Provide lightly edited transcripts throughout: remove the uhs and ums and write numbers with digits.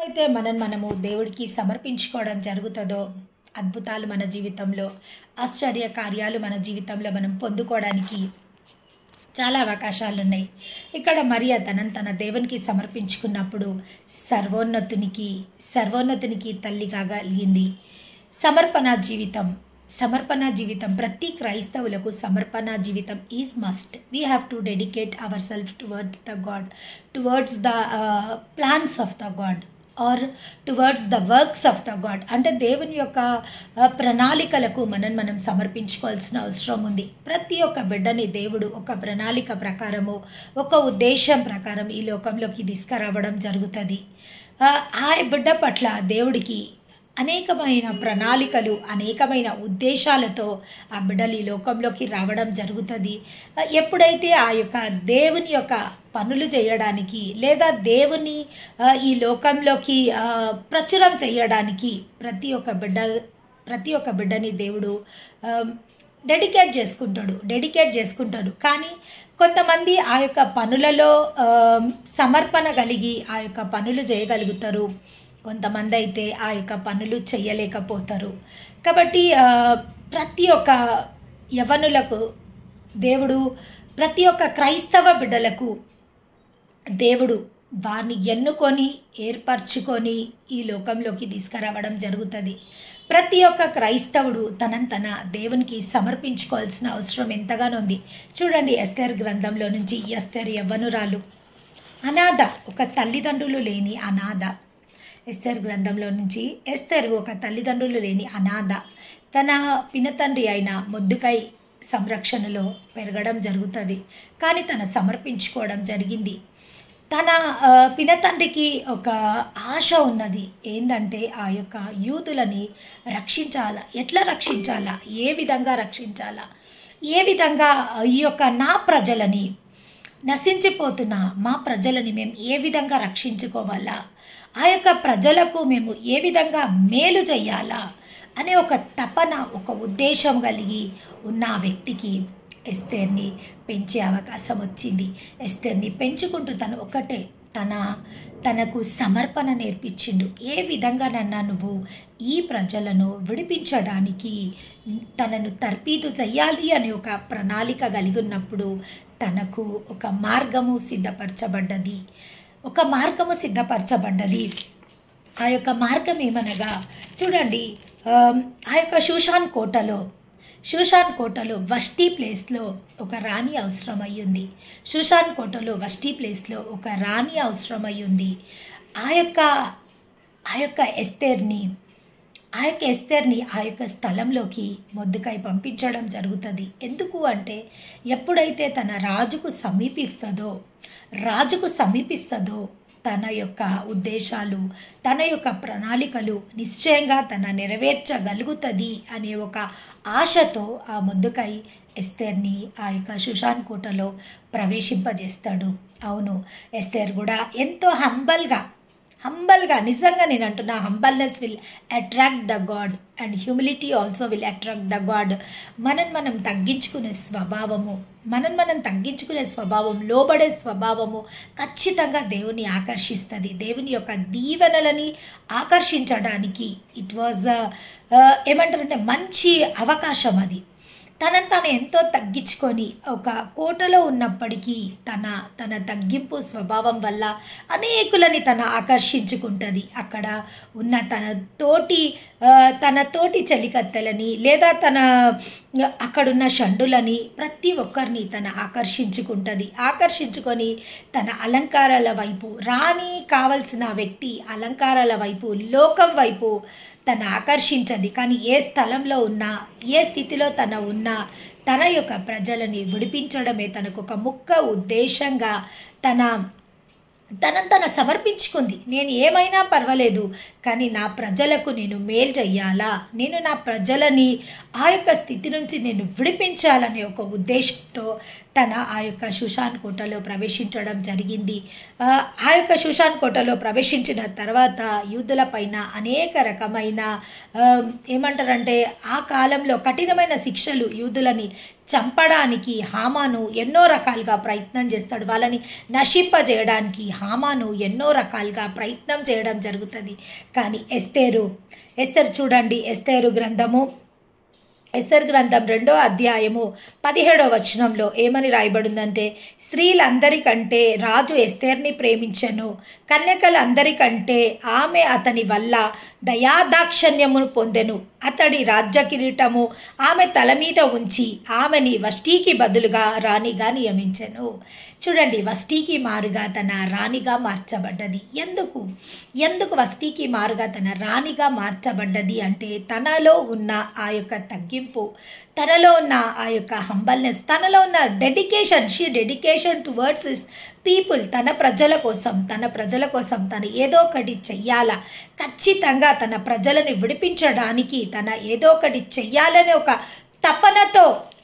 అయితే మనము దేవుడికి సమర్పించుకోవడం జరుగుతుందో అద్భుతాలు మన జీవితంలో, ఆశ్చర్య కార్యాలు మన జీవితంలో మనం పొందుకోవడానికి చాలా అవకాశాలున్నాయి. ఇక్కడ మరియ తన దేవునికి సమర్పించుకున్నప్పుడు సర్వోన్నతునికి తల్లి కాగలిగింది. సమర్పణ జీవితం ప్రతి క్రైస్తవులకు సమర్పణ జీవితం is must. We have to dedicate our self towards the God, towards the plans of the God or towards the works of the God. అంటే దేవుని యొక్క ప్రణాళికలకు మనం సమర్పించుకోవాల్సిన అవసరం ఉంది. ప్రతి ఒక్క బిడ్డని దేవుడు ఒక ప్రణాళిక ప్రకారము, ఒక ఉద్దేశం ప్రకారం ఈ లోకంలోకి తీసుకురావడం జరుగుతుంది. ఆ బిడ్డ పట్ల దేవుడికి అనేకమైన ప్రణాళికలు, అనేకమైన ఉద్దేశాలతో ఆ బిడ్డలు ఈ లోకంలోకి రావడం జరుగుతుంది. ఎప్పుడైతే ఆ యొక్క దేవుని యొక్క పనులు చేయడానికి లేదా దేవుని ఈ లోకంలోకి ప్రచురం చేయడానికి ప్రతి ఒక్క బిడ్డని దేవుడు డెడికేట్ చేసుకుంటాడు. కానీ కొంతమంది ఆ యొక్క పనులలో సమర్పణ కలిగి ఆ యొక్క పనులు చేయగలుగుతారు, కొంతమంది అయితే ఆ యొక్క పనులు చేయలేకపోతారు. కాబట్టి ప్రతి ఒక్క యవ్వనులకు దేవుడు, ప్రతి ఒక్క క్రైస్తవ బిడ్డలకు దేవుడు వారిని ఎన్నుకొని ఏర్పరచుకొని ఈ లోకంలోకి తీసుకురావడం జరుగుతుంది. ప్రతి ఒక్క క్రైస్తవుడు తన దేవునికి సమర్పించుకోవాల్సిన అవసరం ఎంతగానో ఉంది. చూడండి, ఎస్తేర్ గ్రంథంలో నుంచి ఎస్తేర్ యవ్వనురాలు, అనాథ, ఒక తల్లిదండ్రులు లేని అనాథ. ఎస్తేర్ గ్రంథంలో నుంచి ఎస్తేరు ఒక తల్లిదండ్రులు లేని అనాథ. తన పినతండ్రి అయిన మొర్దెకై సంరక్షణలో పెరగడం జరుగుతుంది. కానీ తన సమర్పించుకోవడం జరిగింది. తన పినతండ్రికి ఒక ఆశ ఉన్నది. ఏంటంటే ఆ యొక్క యూదులని రక్షించాలా, ఎట్లా రక్షించాలా, ఏ విధంగా రక్షించాలా, ఏ విధంగా ఈ యొక్క నా ప్రజలని, నశించిపోతున్న మా ప్రజలని మేము ఏ విధంగా రక్షించుకోవాలా, ఆ యొక్క ప్రజలకు మేము ఏ విధంగా మేలు చేయాలా అనే ఒక తపన, ఒక ఉద్దేశం కలిగి ఉన్న ఆ వ్యక్తికి ఎస్తేర్ని పెంచే అవకాశం వచ్చింది. ఎస్తేర్ని పెంచుకుంటూ తనకు సమర్పణ నేర్పించిండు. ఏ విధంగా నువ్వు ఈ ప్రజలను విడిపించడానికి తనను తర్పీదు చెయ్యాలి అనే ఒక ప్రణాళిక కలిగి ఉన్నప్పుడు తనకు ఒక మార్గము సిద్ధపరచబడ్డది. ఆ యొక్క మార్గం ఏమనగా, చూడండి, ఆ యొక్క షూషాన్ కోటలో వష్టి ప్లేస్లో ఒక రాణి అవసరమయ్యింది. ఆ యొక్క ఎస్తేర్ని ఆ యొక్క స్థలంలోకి మొర్దెకై పంపించడం జరుగుతుంది. ఎందుకు అంటే, ఎప్పుడైతే తన రాజుకు సమీపిస్తుందో తన యొక్క ఉద్దేశాలు, తన యొక్క ప్రణాళికలు నిశ్చయంగా తన నెరవేర్చగలుగుతుంది అనే ఒక ఆశతో ఆ మొర్దెకై ఎస్తేర్ని ఆ యొక్క షూషాన్ కోటలో ప్రవేశింపజేస్తాడు. అవును, ఎస్తేర్ కూడా ఎంతో హంబల్గా, నిజంగా నేను అంటున్నా, humbleness will attract the God and humility also will attract the God. మనం తగ్గించుకునే స్వభావం, లోబడే స్వభావము ఖచ్చితంగా దేవుని ఆకర్షిస్తుంది. దేవుని యొక్క దీవెనలని ఆకర్షించడానికి ఇట్ వాజ్ ఏమంటారంటే మంచి అవకాశం అది. తను ఎంతో తగ్గించుకొని ఒక కోటలో ఉన్నప్పటికీ తన తగ్గింపు స్వభావం వల్ల అనేకులని తన ఆకర్షించుకుంటుంది. అక్కడ ఉన్న తన తోటి చలికత్తెలని లేదా అక్కడున్న షండులని ప్రతి ఒక్కరిని తన ఆకర్షించుకొని తన అలంకారాల వైపు, రాణి కావలసిన వ్యక్తి అలంకారాల వైపు, లోకం వైపు తన ఆకర్షించది. కానీ ఏ స్థలంలో ఉన్నా, ఏ స్థితిలో తన యొక్క ప్రజలని విడిపించడమే తనకు ఒక ముఖ్య ఉద్దేశంగా తన సమర్పించుకుంది. నేను ఏమైనా పర్వాలేదు, కానీ నా ప్రజలకు నేను మేలు చెయ్యాలా, నేను నా ప్రజలని ఆ యొక్క స్థితి నుంచి నేను విడిపించాలనే ఒక ఉద్దేశంతో ఆ యొక్క షూషాన్ కోటలో ప్రవేశించడం జరిగింది. ఆ యొక్క షూషాన్ కోటలో ప్రవేశించిన తర్వాత యూదుల పైన అనేక రకమైన ఏమంటారంటే ఆ కాలంలో కఠినమైన శిక్షలు యూదులని చంపడానికి హామాను ఎన్నో రకాలుగా ప్రయత్నం చేస్తాడు. వాళ్ళని నశింపజేయడానికి హామాను ఎన్నో రకాలుగా ప్రయత్నం చేయడం జరుగుతుంది. కానీ ఎస్తేరు చూడండి, ఎస్తేరు గ్రంథం 2వ అధ్యాయము 17వ వచనంలో ఏమని రాయబడిందంటే, స్త్రీలందరికంటే రాజు ఎస్తేర్ని ప్రేమించెను, కన్యకలందరికంటే ఆమె అతని వల్ల దయాదాక్షణ్యమును పొందెను. అతడి రాజ్య కిరీటము ఆమె తల మీద ఉంచి ఆమెని వష్టీకి బదులుగా రాణిగా నియమించెను. చూడండి, వష్టీకి మారుగా తన రాణిగా మార్చబడ్డది. ఎందుకు వష్టీకి మారుగా తన రాణిగా మార్చబడ్డది అంటే, తనలో ఉన్న ఆ యొక్క తగ్గింపు, తనలో ఉన్న ఆ యొక్క హంబల్నెస్, తనలో ఉన్న డెడికేషన్ టువర్డ్స్ హిస్ పీపుల్. తన ప్రజల కోసం తను ఏదో ఒకటి చెయ్యాలా, ఖచ్చితంగా తన ప్రజలను విడిపించడానికి తన ఏదో ఒకటి చెయ్యాలనే ఒక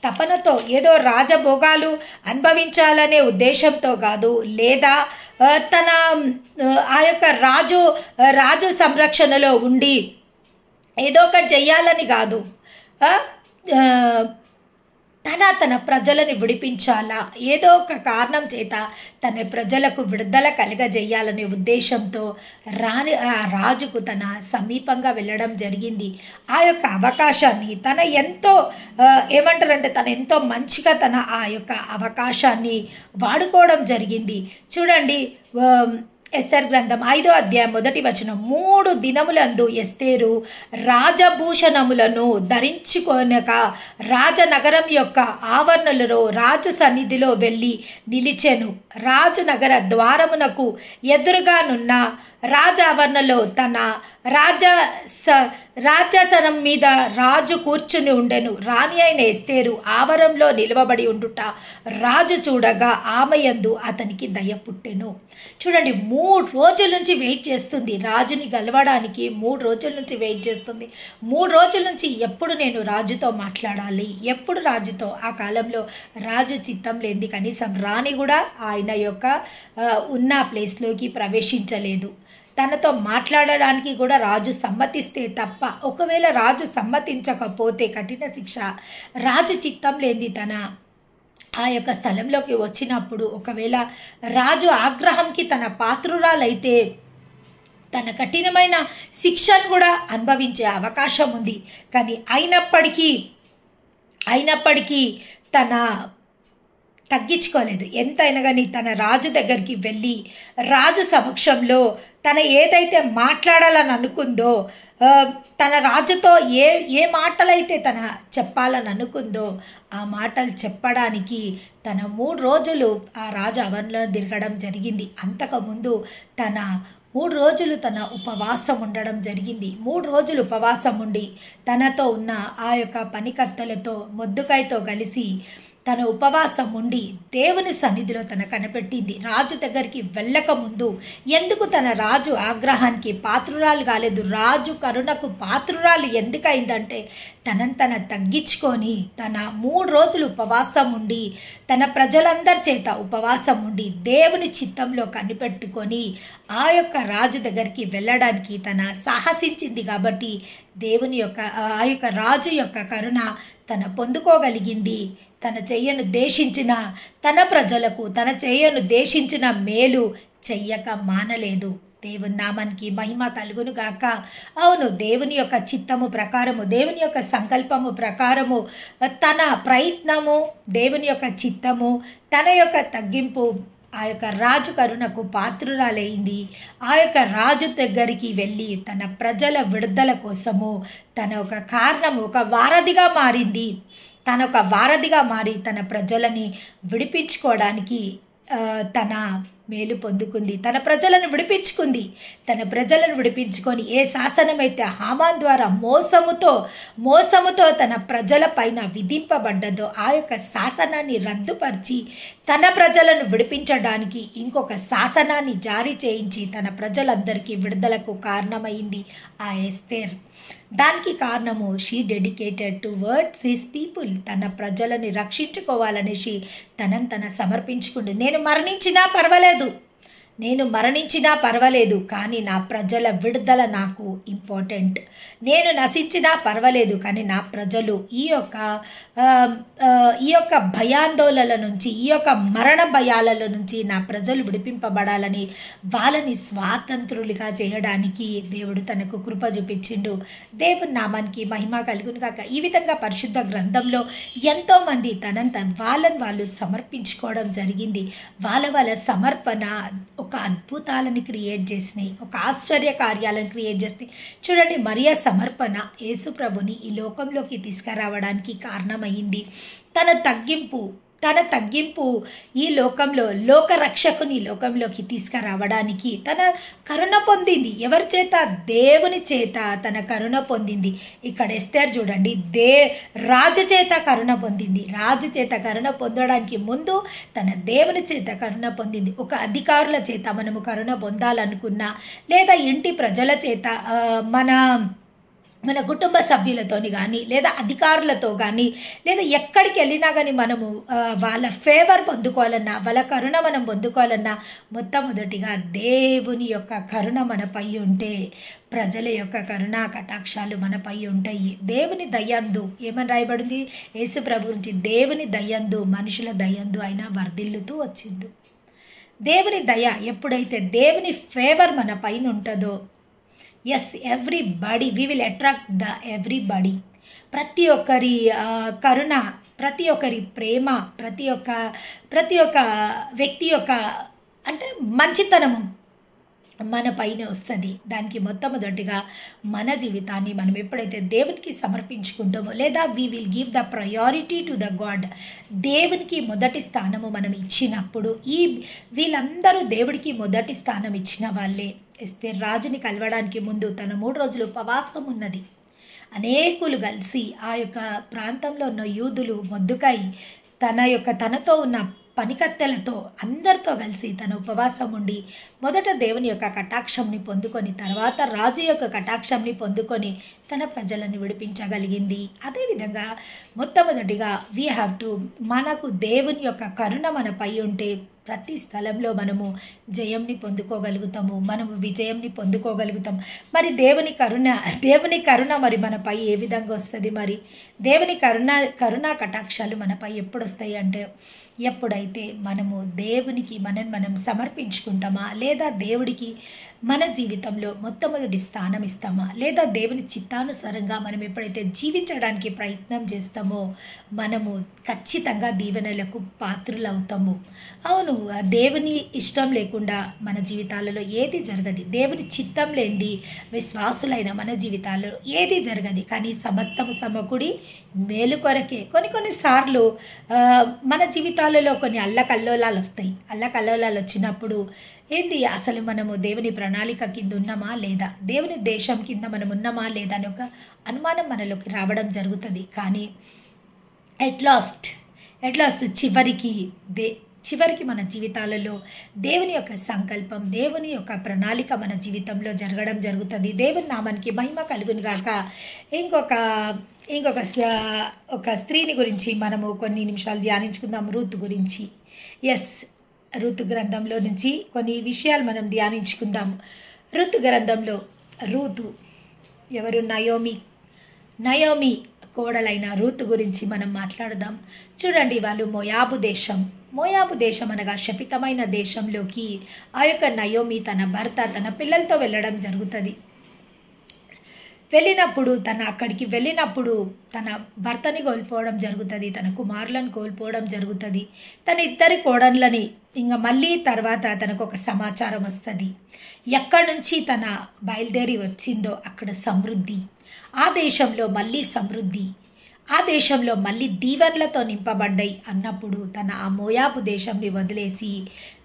తపనతో ఏదో రాజభోగాలు అనుభవించాలనే ఉద్దేశంతో కాదు, లేదా తన ఆ యొక్క రాజు సంరక్షణలో ఉండి ఏదో ఒకటి చెయ్యాలని కాదు, తన ప్రజలను విడిపించాలా, ఏదో ఒక కారణం చేత తన ప్రజలకు విడుదల కలగజేయాలనే ఉద్దేశంతో రాజుకు తన సమీపంగా వెళ్ళడం జరిగింది. ఆ యొక్క అవకాశాన్ని తన ఎంతో మంచిగా తన ఆ యొక్క అవకాశాన్ని వాడుకోవడం జరిగింది. చూడండి, ఎస్తేర్ గ్రంథం 5వ అధ్యాయం 1వ వచనం, 3 దినములందు ఎస్తేరు రాజభూషణములను ధరించుకొనక రాజనగరం యొక్క ఆవరణలో రాజు సన్నిధిలో వెళ్ళి నిలిచెను. రాజు నగర ద్వారమునకు ఎదురుగానున్న రాజావరణలో తన రాజాసనం మీద రాజు కూర్చుని ఉండెను. రాణి అయిన ఎస్తేరు ఆవరణలో నిలవబడి ఉండుట రాజు చూడగా ఆమె యందు అతనికి దయ పుట్టెను. చూడండి, 3 రోజుల నుంచి వెయిట్ చేస్తుంది రాజుని గెలవడానికి. 3 రోజుల నుంచి వెయిట్ చేస్తుంది. 3 రోజుల నుంచి ఎప్పుడు నేను రాజుతో మాట్లాడాలి, ఎప్పుడు రాజుతో. ఆ కాలంలో రాజు చిత్తం లేనిది కనీసం రాణి కూడా ఆయన యొక్క ఉన్న ప్లేస్లోకి ప్రవేశించలేదు. తనతో మాట్లాడడానికి కూడా రాజు సమ్మతిస్తే తప్ప, ఒకవేళ రాజు సమ్మతించకపోతే కఠిన శిక్ష. రాజు చిత్తం లేనిది తన ఆ యొక్క స్థలంలోకి వచ్చినప్పుడు, ఒకవేళ రాజు ఆగ్రహంకి తన పాత్రురాలైతే తన కఠినమైన శిక్షను కూడా అనుభవించే అవకాశం ఉంది. కానీ అయినప్పటికీ తన తగ్గించుకోలేదు. ఎంతైనా కానీ తన రాజు దగ్గరికి వెళ్ళి రాజు సమక్షంలో తన ఏదైతే మాట్లాడాలని అనుకుందో, తన రాజుతో ఏ మాటలైతే తన చెప్పాలని అనుకుందో ఆ మాటలు చెప్పడానికి తన 3 రోజులు ఆ రాజు అవన్లో తిరగడం జరిగింది. అంతకుముందు తన 3 రోజులు తన ఉపవాసం ఉండడం జరిగింది. 3 రోజులు ఉపవాసం ఉండి తనతో ఉన్న ఆ యొక్క పనికత్తెలతో మొద్దుకాయతో కలిసి తన ఉపవాసం ఉండి దేవుని సన్నిధిలో తన కనిపెట్టింది. రాజు దగ్గరికి వెళ్ళకముందు ఎందుకు తన రాజు ఆగ్రహానికి పాత్రురాలు కాలేదు, రాజు కరుణకు పాత్రురాలు ఎందుకైందంటే తన తగ్గించుకొని తన 3 రోజులు ఉపవాసం ఉండి తన ప్రజలందరి చేత ఉపవాసం ఉండి దేవుని చిత్తంలో కనిపెట్టుకొని ఆ యొక్క రాజు దగ్గరికి వెళ్ళడానికి తన సాహసించింది. కాబట్టి దేవుని యొక్క ఆ యొక్క రాజు యొక్క కరుణ తన పొందుకోగలిగింది. తన చెయ్యను దేశించిన తన ప్రజలకు తన చెయ్యను దేశించిన మేలు చెయ్యక మానలేదు. దేవుని నామానికి మహిమ కలుగును గాక. అవును, దేవుని యొక్క చిత్తము ప్రకారము, దేవుని యొక్క సంకల్పము ప్రకారము తన ప్రయత్నము, దేవుని యొక్క చిత్తము, తన యొక్క తగ్గింపు ఆ యొక్క రాజు కరుణకు పాత్రురాలైంది. ఆ యొక్క రాజు దగ్గరికి వెళ్ళి తన ప్రజల విడుదల కోసము తన ఒక కారణము, ఒక వారధిగా మారింది. తన ఒక వారధిగా మారి తన ప్రజలని విడిపించుకోవడానికి తన మేలు పొందుకుంది. తన ప్రజలను విడిపించుకొని ఏ శాసనమైతే హామాన్ ద్వారా మోసముతో తన ప్రజల పైన విధింపబడ్డదో ఆ యొక్క శాసనాన్ని రద్దుపరిచి తన ప్రజలను విడిపించడానికి ఇంకొక శాసనాన్ని జారీ చేయించి తన ప్రజలందరికీ విడుదలకు కారణమైంది ఆ ఎస్తేర్. దానికి కారణము she dedicated towards his people. తన ప్రజలని రక్షించుకోవాలనేసి తనను సమర్పించుకుంది. నేను మరణించినా పర్వాలేదు, నేను మరణించినా పర్వాలేదు, కానీ నా ప్రజల విడుదల నాకు ఇంపార్టెంట్. నేను నశించినా పర్వాలేదు, కానీ నా ప్రజలు ఈ యొక్క భయాందోళనల నుంచి, ఈ యొక్క మరణ భయాల నుంచి నా ప్రజలు విడిపింపబడాలని, వాళ్ళని స్వాతంత్రులుగా చేయడానికి దేవుడు తనకు కృప చూపించిండు. దేవుని నామానికి మహిమ కలుగును కాక. ఈ విధంగా పరిశుద్ధ గ్రంథంలో ఎంతోమంది తనంత వాళ్ళని వాళ్ళు సమర్పించుకోవడం జరిగింది. వాళ్ళ సమర్పణ ఒక అద్భుతాలను క్రియేట్ చేసినాయి, ఒక ఆశ్చర్య కార్యాలను క్రియేట్ చేసినాయి. చూడండి, మరియ సమర్పణ యేసు ప్రభుని ఈ లోకంలోకి తీసుకురావడానికి కారణమైంది. తన తగ్గింపు ఈ లోకంలో లోకరక్షకుని లోకంలోకి తీసుకురావడానికి తన కరుణ పొందింది. ఎవరి చేత? దేవుని చేత తన కరుణ పొందింది. ఇక్కడ ఎస్తేర్ చూడండి, రాజు చేత కరుణ పొందింది. రాజు చేత కరుణ పొందడానికి ముందు తన దేవుని చేత కరుణ పొందింది. ఒక అధికారుల చేత మనము కరుణ పొందాలనుకున్నా, లేదా ఇంటి ప్రజల చేత మన కుటుంబ సభ్యులతోని కానీ, లేదా అధికారులతో కానీ, లేదా ఎక్కడికి వెళ్ళినా కానీ మనము వాళ్ళ ఫేవర్ పొందుకోవాలన్నా, వాళ్ళ కరుణ మనం పొందుకోవాలన్నా, మొట్టమొదటిగా దేవుని యొక్క కరుణ మనపై ఉంటే, ప్రజల యొక్క కరుణా కటాక్షాలు మనపై ఉంటాయి. దేవుని దయందు ఏమని రాయబడింది? యేసు ప్రభు గురించి, దేవుని దయందు మనుషుల దయందు ఆయన వర్ధిల్లుతూ వచ్చిండు. దేవుని దయ ఎప్పుడైతే, దేవుని ఫేవర్ మన పైన ఉంటుందో, yes, everybody, we will attract the everybody. ప్రతి ఒక్కరి కరుణ, ప్రతి ఒక్కరి ప్రేమ, ప్రతి ఒక్క వ్యక్తి యొక్క అంటే మంచితనము మన పైన వస్తుంది. దానికి మొట్టమొదటిగా మన జీవితాన్ని మనం ఎప్పుడైతే దేవునికి సమర్పించుకుంటామో, లేదా we will give the priority to the God, దేవునికి మొదటి స్థానము మనం ఇచ్చినప్పుడు, వీళ్ళందరూ దేవుడికి మొదటి స్థానం ఇచ్చిన వాళ్ళే. ఎస్తేర్ రాజుని కలవడానికి ముందు తన 3 రోజులు ఉపవాసం ఉన్నది. అనేకులు కలిసి ఆ యొక్క ప్రాంతంలో ఉన్న యూదులు, మొద్దుకై తనతో ఉన్న పనికత్తెలతో అందరితో కలిసి తన ఉపవాసం ఉండి మొదట దేవుని యొక్క కటాక్షంని పొందుకొని, తర్వాత రాజు యొక్క కటాక్షంని పొందుకొని తన ప్రజలను విడిపించగలిగింది. అదేవిధంగా మొట్టమొదటిగా వీ హ్యావ్ టు, మనకు దేవుని యొక్క కరుణ మనపై ఉంటే ప్రతి స్థలంలో మనము జయంని పొందుకోగలుగుతాము, మనము విజయంని పొందుకోగలుగుతాం. మరి దేవుని కరుణ మరి మనపై ఏ విధంగా వస్తుంది? మరి దేవుని కరుణా కటాక్షాలు మనపై ఎప్పుడు వస్తాయి అంటే, ఎప్పుడైతే మనము దేవునికి మనం సమర్పించుకుంటామా, లేదా దేవుడికి మన జీవితంలో మొట్టమొదటి స్థానం ఇస్తామా, లేదా దేవుని చిత్తానుసారంగా మనం ఎప్పుడైతే జీవించడానికి ప్రయత్నం చేస్తామో, మనము ఖచ్చితంగా దీవెనలకు పాత్రులవుతాము. అవును, దేవుని ఇష్టం లేకుండా మన జీవితాలలో ఏది జరగదు. దేవుని చిత్తం లేనిది విశ్వాసులైన మన జీవితాల్లో ఏది జరగదు. కానీ సమస్తము సమకూడి మేలు కొరకే. కొన్నిసార్లు మన జీవితాలలో కొన్ని అల్లకల్లోలాలు వస్తాయి. అల్లకల్లోలాలు వచ్చినప్పుడు ఏంది, అసలు మనము దేవుని ప్రణాళిక కింద ఉన్నామా లేదా, దేవుని దేశం కింద మనం ఉన్నామా లేదా అని ఒక అనుమానం మనలోకి రావడం జరుగుతుంది. కానీ ఎట్ లాస్ట్ చివరికి మన జీవితాలలో దేవుని యొక్క సంకల్పం, దేవుని యొక్క ప్రణాళిక మన జీవితంలో జరగడం జరుగుతుంది. దేవుని నామానికి మహిమ కలుగును గాక. ఒక స్త్రీని గురించి మనము కొన్ని నిమిషాలు ధ్యానించుకుందాం, రూతు గురించి. ఎస్, రూతు గ్రంథంలో నుంచి కొన్ని విషయాలు మనం ధ్యానించుకుందాం. రూతు గ్రంథంలో రూతు ఎవరు? నయోమి కోడలైన రూతు గురించి మనం మాట్లాడదాం. చూడండి, వాళ్ళు మోయాబు దేశం అనగా శపితమైన దేశంలోకి ఆ యొక్క నయోమి తన భర్త తన పిల్లలతో వెళ్ళడం జరుగుతుంది. అక్కడికి వెళ్ళినప్పుడు తన భర్తని కోల్పోవడం జరుగుతుంది, తన కుమారులను కోల్పోవడం జరుగుతుంది. తన 2 కోడళ్ళని ఇంకా మళ్ళీ తర్వాత తనకు ఒక సమాచారం వస్తుంది. ఎక్కడి నుంచి తన బయలుదేరి వచ్చిందో అక్కడ సమృద్ధి, ఆ దేశంలో మళ్ళీ సమృద్ధి, ఆ దేశంలో మళ్ళీ దీవెనలతో నింపబడ్డాయి అన్నప్పుడు తన ఆ మోయాబు దేశంని వదిలేసి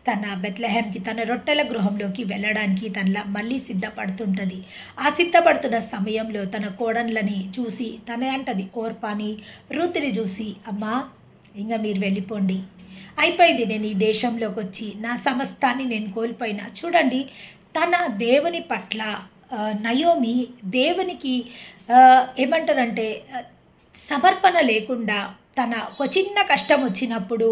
తన బెత్లెహేంకి, తన రొట్టెల గృహంలోకి వెళ్ళడానికి మళ్ళీ సిద్ధపడుతుంటుంది. ఆ సిద్ధపడుతున్న సమయంలో తన కోడళ్ళని చూసి అంటది, ఓర్పాని రూతుని చూసి, అమ్మా ఇంకా మీరు వెళ్ళిపోండి, అయిపోయింది, నేను ఈ దేశంలోకి వచ్చి నా సమస్తాన్ని నేను కోల్పోయినా. చూడండి, తన దేవుని పట్ల నయోమి దేవునికి ఏమంటారంటే సమర్పణ లేకుండా తన ఒక చిన్న కష్టం వచ్చినప్పుడు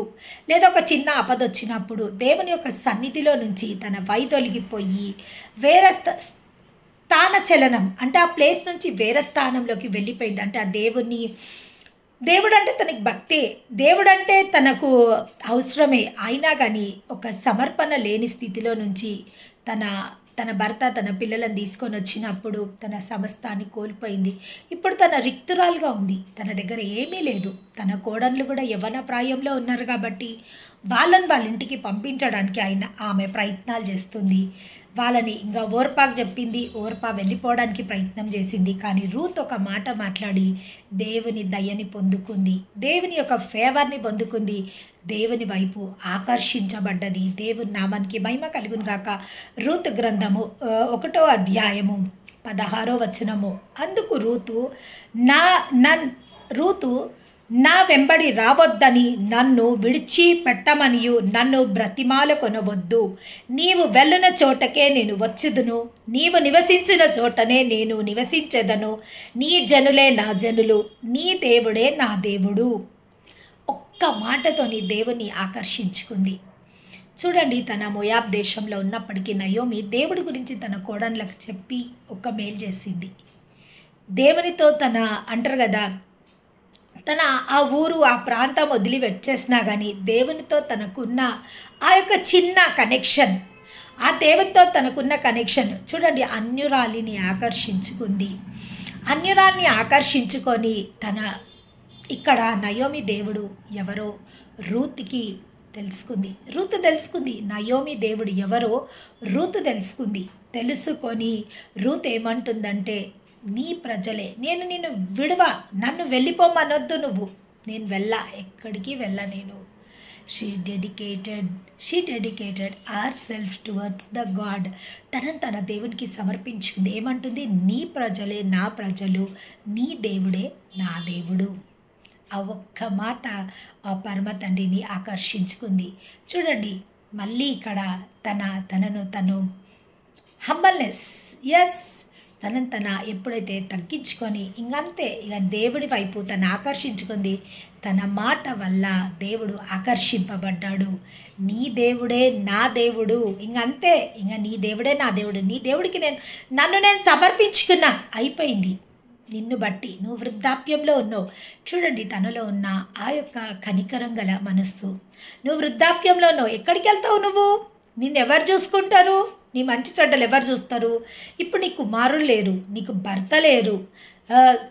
లేదా ఒక చిన్న ఆపద వచ్చినప్పుడు దేవుని యొక్క సన్నిధిలో నుంచి తన వైదొలిగిపోయి వేరే స్థానచలనం అంటే ఆ ప్లేస్ నుంచి వేరే స్థానంలోకి వెళ్ళిపోయింది. అంటే ఆ దేవుడు అంటే తనకి భక్తే, దేవుడు అంటే తనకు అవసరమే. అయినా కానీ ఒక సమర్పణ లేని స్థితిలో నుంచి తన భర్త తన పిల్లలను తీసుకొని వచ్చినప్పుడు తన సమస్తాన్ని కోల్పోయింది. ఇప్పుడు తన రిక్తురాలుగా ఉంది, తన దగ్గర ఏమీ లేదు. తన కోడళ్ళు కూడా యవ్వన ప్రాయంలో ఉన్నారు కాబట్టి వాళ్ళ ఇంటికి పంపించడానికి ఆమె ప్రయత్నాలు చేస్తుంది. వాళ్ళని ఇంకా ఓర్పాకు చెప్పింది, ఓర్పా వెళ్ళిపోవడానికి ప్రయత్నం చేసింది. కానీ రూత్ ఒక మాట మాట్లాడి దేవుని దయని పొందుకుంది, దేవుని యొక్క ఫేవర్ని పొందుకుంది, దేవుని వైపు ఆకర్షించబడ్డది. దేవుని నామానికి మహిమ కలుగును గాక. రూత్ గ్రంథము 1వ అధ్యాయము 16వ వచనము. అందుకు రూతు నా వెంబడి రావద్దని నన్ను విడిచిపెట్టమనియు నన్ను బ్రతిమాల కొనవద్దు. నీవు వెళ్ళిన చోటకే నేను వచ్చుదును, నీవు నివసించిన చోటనే నేను నివసించెదను. నీ జనులే నా జనులు, నీ దేవుడే నా దేవుడు. ఒక్క మాటతోని దేవుని ఆకర్షించుకుంది. చూడండి, తన మోయాబ్ దేశంలో ఉన్నప్పటికీ నయోమి దేవుడి గురించి తన కోడళ్ళకు చెప్పి ఒక మేలు చేసింది. దేవునితో అంటారు కదా, తన ఆ ఊరు ఆ ప్రాంతం వదిలి వచ్చేసినా కానీ దేవునితో తనకున్న ఆ యొక్క చిన్న కనెక్షన్, ఆ దేవునితో తనకున్న కనెక్షన్ చూడండి, అన్యురాలిని ఆకర్షించుకుంది. అన్యురాలిని ఆకర్షించుకొని ఇక్కడ నయోమి దేవుడు ఎవరో రూత్కి తెలుసుకుంది. నయోమి దేవుడు ఎవరో రూతు తెలుసుకొని రూత్ ఏమంటుందంటే, నీ ప్రజలే, నేను నిన్ను నన్ను వెళ్ళిపోమనొద్దు, నేను ఎక్కడికి నేను. She dedicated hour self towards the God. తన దేవునికి సమర్పించుకుంది. ఏమంటుంది? నీ ప్రజలే నా ప్రజలు, నీ దేవుడే నా దేవుడు. ఆ ఒక్క మాట ఆ పరమ తండ్రిని ఆకర్షించుకుంది. చూడండి, మళ్ళీ ఇక్కడ తను హంబల్నెస్, తన ఎప్పుడైతే తగ్గించుకొని ఇంకంతే ఇక దేవుడి వైపు ఆకర్షించుకుంది. తన మాట వల్ల దేవుడు ఆకర్షింపబడ్డాడు. నీ దేవుడే నా దేవుడు, ఇంకంతే, నీ దేవుడే నా దేవుడు, నీ దేవుడికి నన్ను సమర్పించుకున్నా, అయిపోయింది. నిన్ను బట్టి నువ్వు వృద్ధాప్యంలో ఉన్నావు. చూడండి, తనలో ఉన్న ఆ యొక్క కనికరం గల మనస్సు. నువ్వు వృద్ధాప్యంలో ఉన్నావు, ఎక్కడికి వెళ్తావు? నిన్నెవరు చూసుకుంటారు? నీ మంచి చెడ్డలు ఎవరు చూస్తారు? ఇప్పుడు నీ కుమారులు లేరు, నీకు భర్త లేరు.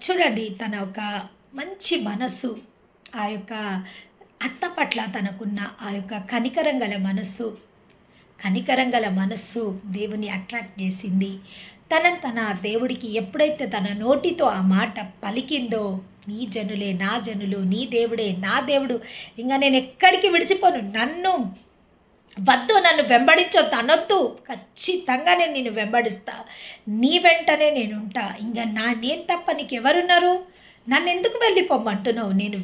చూడండి, తన ఒక మంచి మనస్సు, ఆ యొక్క అత్త పట్ల తనకున్న ఆ యొక్క కనికరం గల మనస్సు దేవుని అట్రాక్ట్ చేసింది. తన దేవుడికి ఎప్పుడైతే తన నోటితో ఆ మాట పలికిందో, నీ జనులే నా జనులు, నీ దేవుడే నా దేవుడు, ఇంకా నేను ఎక్కడికి విడిచిపోను, నన్ను వెంబడించొద్దు అనొద్దు, ఖచ్చితంగా నేను నిన్ను వెంబడిస్తా, నీ వెంటనే నేనుంటా, ఇంకా నేను తప్ప నీకెవరున్నారు? నన్ను ఎందుకు వెళ్ళిపోమంటున్నావు? నేను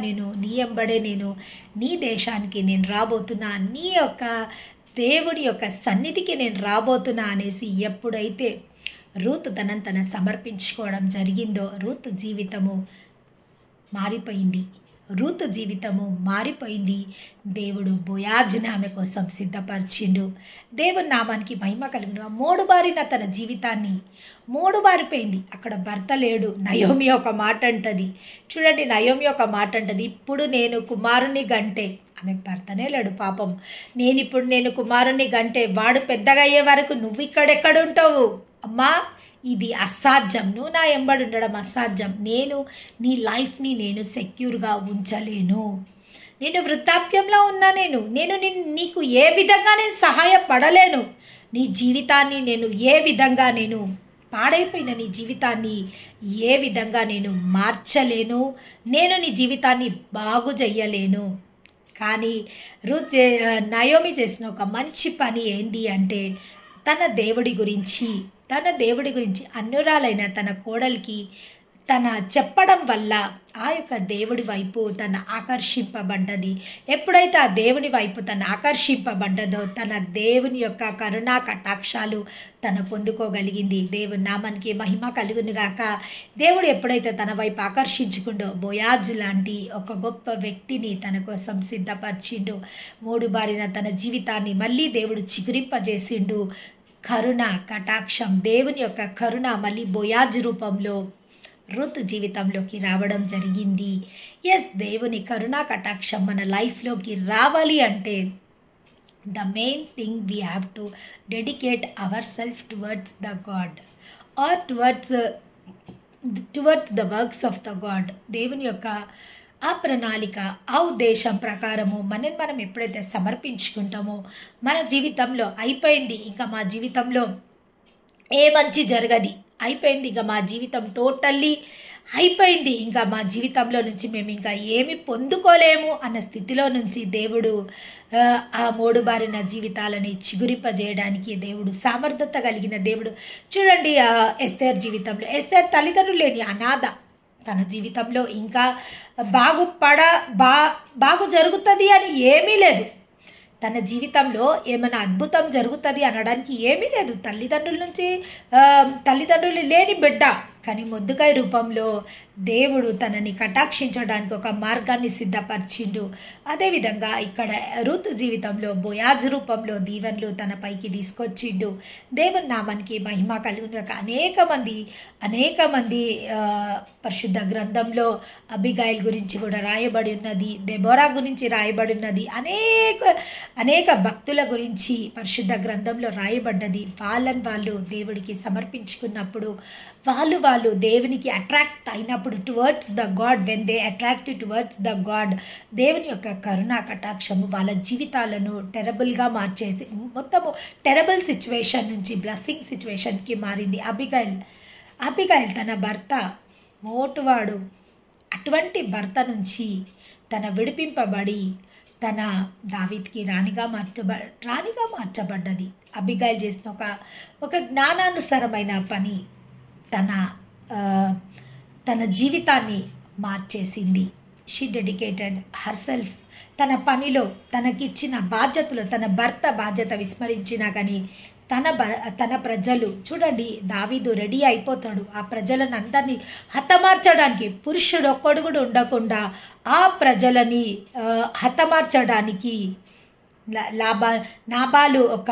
నేను నీ ఎంబడే నేను నీ దేశానికి నేను రాబోతున్నా, నీ యొక్క దేవుడి యొక్క సన్నిధికి నేను రాబోతున్నా అనేసి ఎప్పుడైతే రూత్ తన సమర్పించుకోవడం జరిగిందో, రూత్ జీవితము మారిపోయింది. దేవుడు బోయాజుని ఆమె కోసం సిద్ధపరిచిండు. దేవుని నామానికి మహిమ కలుగును. 3 బారిన తన జీవితాన్ని 3 బారిపోయింది. అక్కడ భర్త లేడు. నయోమి ఒక మాట అంటది. చూడండి, నయోమి ఒక మాట అంటది, ఇప్పుడు నేను కుమారుని గంటే, ఆమెకు భర్తనే లేడు పాపం, నేను కుమారుని గంటే, వాడు పెద్దగా అయ్యే వరకు నువ్వు ఇక్కడెక్కడుంటావు అమ్మా, ఇది అసాధ్యం, నువ్వు నా ఎంబడి ఉండడం అసాధ్యం, నేను నీ లైఫ్ని నేను సెక్యూర్గా ఉంచలేను, నేను వృద్ధాప్యంలో ఉన్నా, నేను నీకు ఏ విధంగా నేను సహాయపడలేను, నీ జీవితాన్ని నేను ఏ విధంగా పాడైపోయిన నీ జీవితాన్ని ఏ విధంగా నేను మార్చలేను, నేను నీ జీవితాన్ని బాగు చెయ్యలేను. కానీ నయోమి చేసిన ఒక మంచి పని ఏంటి అంటే, తన దేవుడి గురించి అన్యురాలైన తన కోడలికి తన చెప్పడం వల్ల ఆ యొక్క దేవుడి వైపు తన ఆకర్షింపబడ్డది. ఎప్పుడైతే ఆ దేవుని వైపు తను ఆకర్షింపబడ్డదో తన దేవుని యొక్క కరుణా కటాక్షాలు తను పొందుకోగలిగింది. దేవుని నామానికి మహిమ కలుగునుగాక. దేవుడు ఎప్పుడైతే తన వైపు ఆకర్షించుకుండో బోయాజు లాంటి ఒక గొప్ప వ్యక్తిని తన కోసం సిద్ధపరిచిండు. మూడుబారిన తన జీవితాన్ని మళ్ళీ దేవుడు చిగురింపజేసిండు. కరుణ కటాక్షం, దేవుని యొక్క కరుణ మళ్ళీ బోయాజు రూపంలో రుత్ జీవితంలోకి రావడం జరిగింది. ఎస్, దేవుని కరుణా కటాక్షం మన లైఫ్లోకి రావాలి అంటే the main thing we have to dedicate our self towards the God or towards the works of the God. దేవుని యొక్క ఆ ప్రణాళిక, ఆ ఉద్దేశం ప్రకారము మనం ఎప్పుడైతే సమర్పించుకుంటామో మన జీవితంలో అయిపోయింది, ఇంకా మా జీవితంలో ఏ మంచి జరగది, అయిపోయింది, ఇంకా మా జీవితం టోటల్లీ అయిపోయింది, ఇంకా మా జీవితంలో నుంచి మేము ఇంకా ఏమి పొందుకోలేము అన్న స్థితిలో నుంచి దేవుడు ఆ మూడుబారిన జీవితాలని చిగురింపజేయడానికి దేవుడు సామర్థ్యత కలిగిన దేవుడు. చూడండి, ఎస్తేర్ జీవితంలో ఎస్తేర్ తల్లిదండ్రులు లేని అనాథ. తన జీవితంలో ఇంకా బాగు జరుగుతుంది అని ఏమీ లేదు. తన జీవితంలో ఏమైనా అద్భుతం జరుగుతుంది అనడానికి ఏమీ లేదు. తల్లిదండ్రులు లేని బిడ్డ, కానీ మొద్దుకాయ రూపంలో దేవుడు తనని కటాక్షించడానికి ఒక మార్గాన్ని సిద్ధపరిచిండు. అదేవిధంగా ఇక్కడ రుతు జీవితంలో బోయాజు రూపంలో దీవెనలు తన పైకి తీసుకొచ్చిండు. దేవుని నామానికి మహిమ కలుగును. అనేక మంది పరిశుద్ధ గ్రంథంలో అబిగైల్ గురించి కూడా రాయబడి ఉన్నది, దెబోరా గురించి రాయబడి ఉన్నది, అనేక భక్తుల గురించి పరిశుద్ధ గ్రంథంలో రాయబడ్డది. వాళ్ళు దేవుడికి సమర్పించుకున్నప్పుడు, వాళ్ళు దేవునికి అట్రాక్ట్ అయినప్పుడు towards the God, when they attract towards the God, దేవుని యొక్క కరుణా కటాక్షము వాళ్ళ జీవితాలను టెరబుల్గా మార్చేసి మొత్తము టెరబుల్ సిచ్యువేషన్ నుంచి బ్లెస్సింగ్ సిచ్యువేషన్కి మారింది. అబిగైల్ తన భర్త మోటువాడు, అటువంటి భర్త నుంచి తన విడిపింపబడి తన దావీద్కి రాణిగా మార్చబడ్డది. అబిగైల్ చేసిన ఒక జ్ఞానానుసారమైన పని తన జీవితాన్ని మార్చేసింది. She dedicated her self. తన పనిలో తనకిచ్చిన బాధ్యతలో తన భర్త బాధ్యత విస్మరించినా కానీ తన ప్రజలు చూడండి, దావీదు రెడీ అయిపోతాడు ఆ ప్రజలను అందరినీ హతమార్చడానికి. పురుషుడు ఒక్కడు కూడా ఉండకుండా ఆ ప్రజలని హతమార్చడానికి నాబాలు ఒక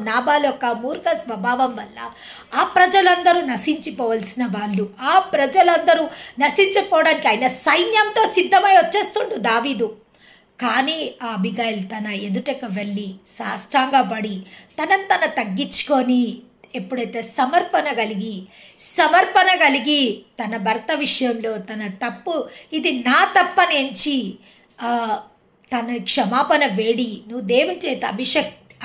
నాబాలు ఒక మూర్ఖ స్వభావం వల్ల ఆ ప్రజలందరూ నశించిపోవలసిన వాళ్ళు, ఆ ప్రజలందరూ నశించిపోవడానికి ఆయన సైన్యంతో సిద్ధమై వచ్చేస్తుండు దావీదు. కానీ ఆ అబిగైల్ తన ఎదుటకు వెళ్ళి సాష్టాంగపడి తన తగ్గించుకొని ఎప్పుడైతే సమర్పణ కలిగి తన భర్త విషయంలో తన తప్పు, ఇది నా తప్పని ఎంచి తన క్షమాపణ వేడి, నువ్వు దేవుని చేత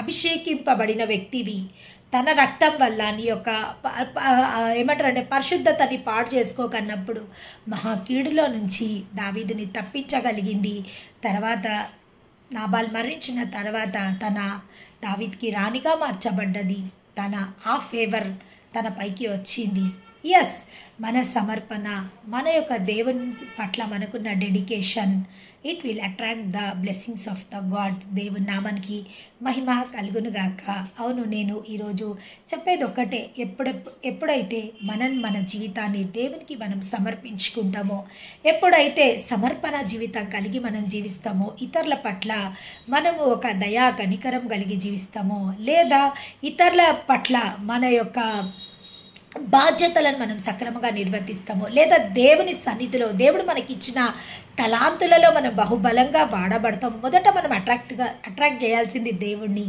అభిషేకింపబడిన వ్యక్తివి, తన రక్తం వల్ల నీ యొక్క ఏమంటారంటే పరిశుద్ధతని పాడు చేసుకోకన్నప్పుడు మహాకీడులో నుంచి దావీదుని తప్పించగలిగింది. తర్వాత నాబాల్ మరణించిన తర్వాత తన దావీద్కి రాణిగా మార్చబడ్డది. ఆ ఫేవర్ తన పైకి వచ్చింది. ఎస్, మన సమర్పణ, మన యొక్క దేవుని పట్ల మనకున్న dedication, it will attract the blessings of the God. దేవుని నామానికి మహిమ కలుగునుగాక. అవును, నేను ఈరోజు చెప్పేది ఒక్కటే, ఎప్పుడైతే మన జీవితాన్ని దేవునికి మనం సమర్పించుకుంటామో, ఎప్పుడైతే సమర్పణ జీవితం కలిగి మనం జీవిస్తామో, ఇతరుల పట్ల మనము ఒక దయా కనికరం కలిగి జీవిస్తామో, లేదా ఇతరుల పట్ల మన యొక్క బాధ్యతలను మనం సక్రమంగా నిర్వర్తిస్తాము, లేదా దేవుని సన్నిధిలో దేవుడు మనకిచ్చిన తలాంతులలో మనం బహుబలంగా వాడబడతాం. మొదట మనం అట్రాక్ట్ చేయాల్సింది దేవుణ్ణి.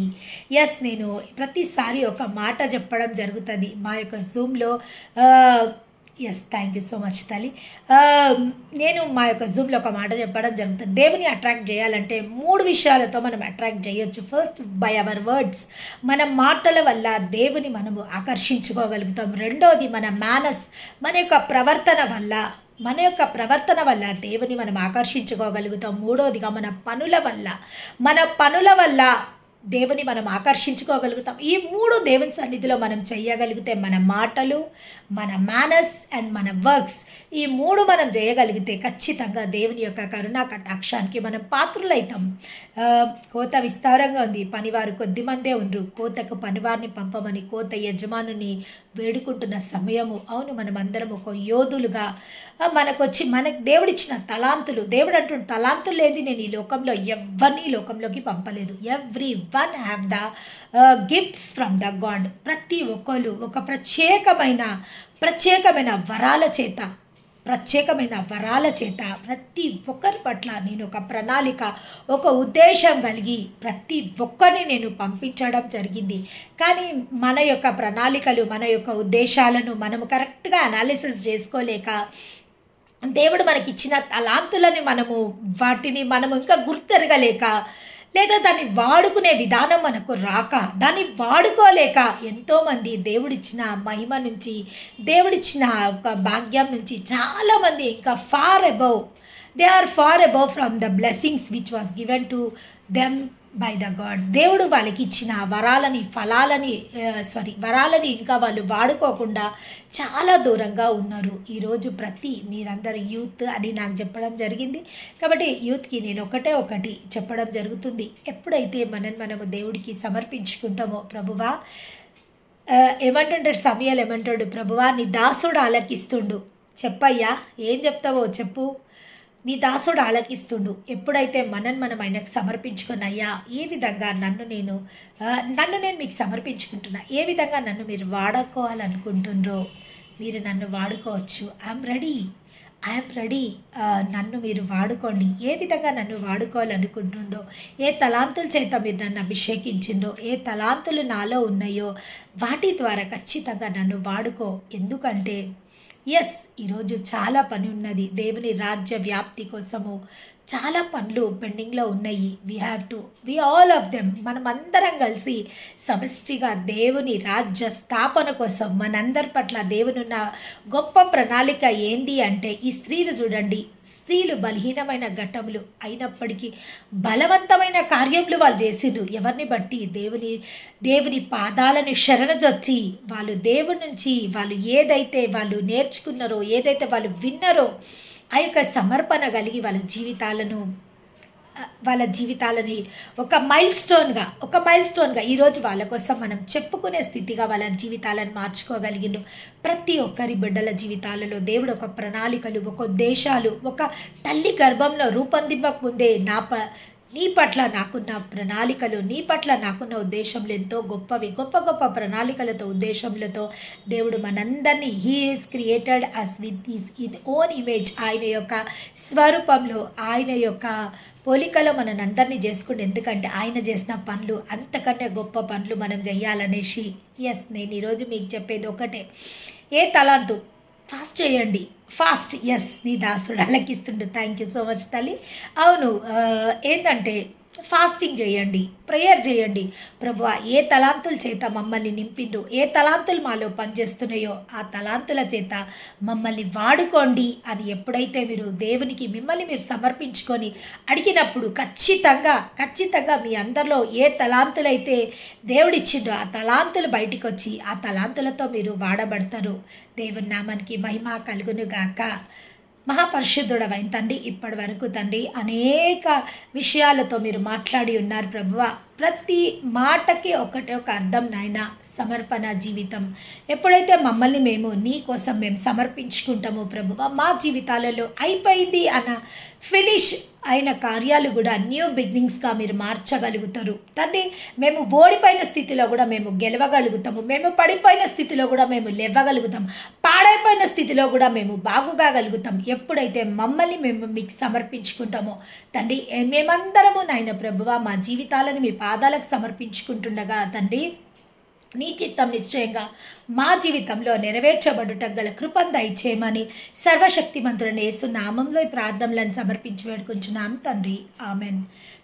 ఎస్, నేను ప్రతిసారి ఒక మాట చెప్పడం జరుగుతుంది మా యొక్క జూమ్లో. Yes, thank you so much తల్లి. నేను మా యొక్క జూమ్లో ఒక మాట చెప్పడం జరుగుతుంది. దేవుని అట్రాక్ట్ చేయాలంటే 3 విషయాలతో మనం అట్రాక్ట్ చేయొచ్చు. ఫస్ట్, బై అవర్ వర్డ్స్, మన మాటల వల్ల దేవుని మనము ఆకర్షించుకోగలుగుతాం. రెండోది, మన మేనర్స్, మన యొక్క ప్రవర్తన వల్ల దేవుని మనం ఆకర్షించుకోగలుగుతాం. మూడోదిగా మన పనుల వల్ల దేవుని మనం ఆకర్షించుకోగలుగుతాం. ఈ 3 దేవుని సన్నిధిలో మనం చేయగలిగితే మన మాటలు, మన మేనర్స్ అండ్ మన వర్క్స్ ఈ 3 మనం చేయగలిగితే ఖచ్చితంగా దేవుని యొక్క కరుణా కటాక్షానికి మనం పాత్రులైతాం. కోత విస్తారంగా ఉంది, పనివారు కొద్దిమందే ఉండ్రు. కోతకు పనివారిని పంపమని కోత యజమానుని వేడుకుంటున్న సమయము. అవును, మనం అందరం ఒక యోధులుగా మనకు దేవుడిచ్చిన తలాంతులు, దేవుడు అంటున్న తలాంతులు లేని నేను ఈ లోకంలో ఎవరిని ఈ లోకంలోకి పంపలేదు. Every one have the gifts from the God. ప్రతి ఒక్కరు ఒక ప్రత్యేకమైన వరాల చేత ప్రతి ఒక్కరి పట్ల నేను ఒక ప్రణాళిక, ఒక ఉద్దేశం కలిగి ప్రతి ఒక్కరిని నేను పంపించడం జరిగింది. కానీ మన యొక్క ప్రణాళికలు, మన యొక్క ఉద్దేశాలను మనము కరెక్ట్గా అనాలిసిస్ చేసుకోలేక దేవుడు మనకిచ్చిన తలాంతులని వాటిని మనము ఇంకా గుర్తెరగలేక, లేదా దాన్ని వాడుకునే విధానం మనకు రాక, దాన్ని వాడుకోలేక ఎంతోమంది దేవుడిచ్చిన మహిమ నుంచి, దేవుడిచ్చిన ఒక భాగ్యం నుంచి చాలామంది ఇంకా they are far above from the blessings which was given to them by the God. దేవుడు వాళ్ళకి ఇచ్చిన వరాలని ఇంకా వాళ్ళు వాడుకోకుండా చాలా దూరంగా ఉన్నారు. ఈరోజు మీరందరూ యూత్ అని నాకు చెప్పడం జరిగింది. కాబట్టి యూత్కి నేను ఒకటి చెప్పడం జరుగుతుంది. ఎప్పుడైతే మనము దేవుడికి సమర్పించుకుంటామో, ప్రభువా ఏమంటుంటాడు సమయాలు, ఏమంటాడు, ప్రభువా నీ దాసుడు ఆలకిస్తుండు. చెప్పయ్యా ఏం చెప్తావో చెప్పు, నీ దాసుడు ఆలకిస్తుండు. ఎప్పుడైతే మనం ఆయనకు సమర్పించుకుని, అయ్యా ఏ విధంగా నన్ను నేను మీకు సమర్పించుకుంటున్నా, ఏ విధంగా నన్ను మీరు వాడుకోవాలనుకుంటుండ్రో మీరు నన్ను వాడుకోవచ్చు. ఐఎమ్ రెడీ, నన్ను మీరు వాడుకోండి. ఏ విధంగా నన్ను వాడుకోవాలనుకుంటుండో, ఏ తలాంతుల చేత మీరు నన్ను అభిషేకించిండో, ఏ తలాంతులు నాలో ఉన్నాయో వాటి ద్వారా ఖచ్చితంగా నన్ను వాడుకో. ఎందుకంటే ఈరోజు చాలా పని ఉన్నది. దేవుని రాజ్య వ్యాప్తి కోసము చాలా పనులు పెండింగ్లో ఉన్నాయి. వి ఆల్ ఆఫ్ దెమ్ మనమందరం కలిసి సమష్టిగా దేవుని రాజ్య స్థాపన కోసం మనందరి పట్ల దేవుని ఉన్న గొప్ప ప్రణాళిక ఏంది అంటే, ఈ స్త్రీలు చూడండి, స్త్రీలు బలహీనమైన ఘట్టములు అయినప్పటికీ బలవంతమైన కార్యములు వాళ్ళు చేసిండ్రు. ఎవరిని బట్టి? దేవుని పాదాలను శరణజొచ్చి వాళ్ళు దేవుని నుంచి వాళ్ళు ఏదైతే వాళ్ళు నేర్చుకున్నారో, ఏదైతే వాళ్ళు విన్నారో ఆ యొక్క సమర్పణ కలిగి వాళ్ళ జీవితాలని ఒక మైల్ స్టోన్గా ఈరోజు వాళ్ళ కోసం మనం చెప్పుకునే స్థితిగా వాళ్ళ జీవితాలను మార్చుకోగలిగిండు. ప్రతి ఒక్కరి బిడ్డల జీవితాలలో దేవుడు ఒక ప్రణాళికలు, ఒక ఉద్దేశాలు, ఒక తల్లి గర్భంలో రూపొందింపక ముందే నీ పట్ల నాకున్న ప్రణాళికలు, నీ పట్ల నాకున్న ఉద్దేశంలో ఎంతో గొప్ప ప్రణాళికలతో, ఉద్దేశములతో దేవుడు మనందరినీ he is created us with his in own image. ఆయన యొక్క స్వరూపంలో, ఆయన యొక్క పోలికలో మనందరినీ చేసుకుంటే, ఎందుకంటే ఆయన చేసిన పనులు అంతకన్నా గొప్ప పనులు మనం చేయాలనేసి నేను ఈరోజు మీకు చెప్పేది ఒకటే, ఏ తలాంతు ఫాస్ట్ చేయండి. నీ దాసుడు అలకిస్తుండు. థ్యాంక్ యూ సో మచ్ తల్లి. అవును, ఏంటంటే ఫాస్టింగ్ చేయండి, ప్రేయర్ చేయండి. ప్రభువా ఏ తలాంతుల చేత మమ్మల్ని నింపిండు, ఏ తలాంతులు మాలో పనిచేస్తున్నాయో ఆ తలాంతుల చేత మమ్మల్ని వాడుకోండి అని ఎప్పుడైతే మీరు దేవునికి మిమ్మల్ని మీరు సమర్పించుకొని అడిగినప్పుడు ఖచ్చితంగా మీ అందరిలో ఏ తలాంతులైతే దేవుడిచ్చిండో ఆ తలాంతులు బయటికి వచ్చి ఆ తలాంతులతో మీరు వాడబడతారు. దేవుని నామానికి మహిమ కలుగునుగాక. మహాపరిశుద్ధుడవైన తండ్రి, ఇప్పటి వరకు తండ్రి అనేక విషయాలతో మీరు మాట్లాడి ఉన్నారు ప్రభువా. ప్రతి మాటకి ఒకటే ఒక అర్థం నాయన, సమర్పణ జీవితం. ఎప్పుడైతే మమ్మల్ని మేము నీ కోసం మేము సమర్పించుకుంటామో ప్రభువా, మా జీవితాలలో అయిపోయింది అన్న ఫినిష్ అయిన కార్యాలు కూడా న్యూ బిగినింగ్స్గా మీరు మార్చగలుగుతారు తండ్రి. మేము ఓడిపోయిన స్థితిలో కూడా మేము గెలవగలుగుతాము, మేము పడిపోయిన స్థితిలో కూడా మేము లేవగలుగుతాం, పాడైపోయిన స్థితిలో కూడా మేము బాగుగాగలుగుతాం. ఎప్పుడైతే మమ్మల్ని మేము మీకు సమర్పించుకుంటామో తండ్రి, మేమందరము నాయన ప్రభువా మా జీవితాలను మీ పాదాలకు సమర్పించుకుంటుండగా తండ్రి, నీ చిత్తం నిశ్చయంగా మా జీవితంలో నెరవేర్చబడుట గల కృపను దయచేయమని సర్వశక్తిమంతుడైన యేసు నామంలో ఈ ప్రార్థనలను సమర్పించి వేడుకుంటున్నాం తండ్రి. ఆమెన్.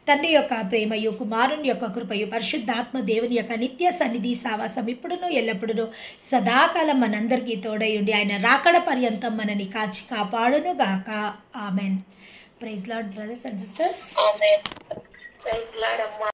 తండ్రి యొక్క ప్రేమయు, కుమారుని యొక్క కృపయు, పరిశుద్ధాత్మ దేవుని యొక్క నిత్య సన్నిధి సావాసం ఇప్పుడును ఎల్లప్పుడూ సదాకాలం మనందరికీ తోడయుండి ఆయన రాకడ పర్యంతం మనని కాచి కాపాడును గాక. Amen. Praise Lord brothers and sisters.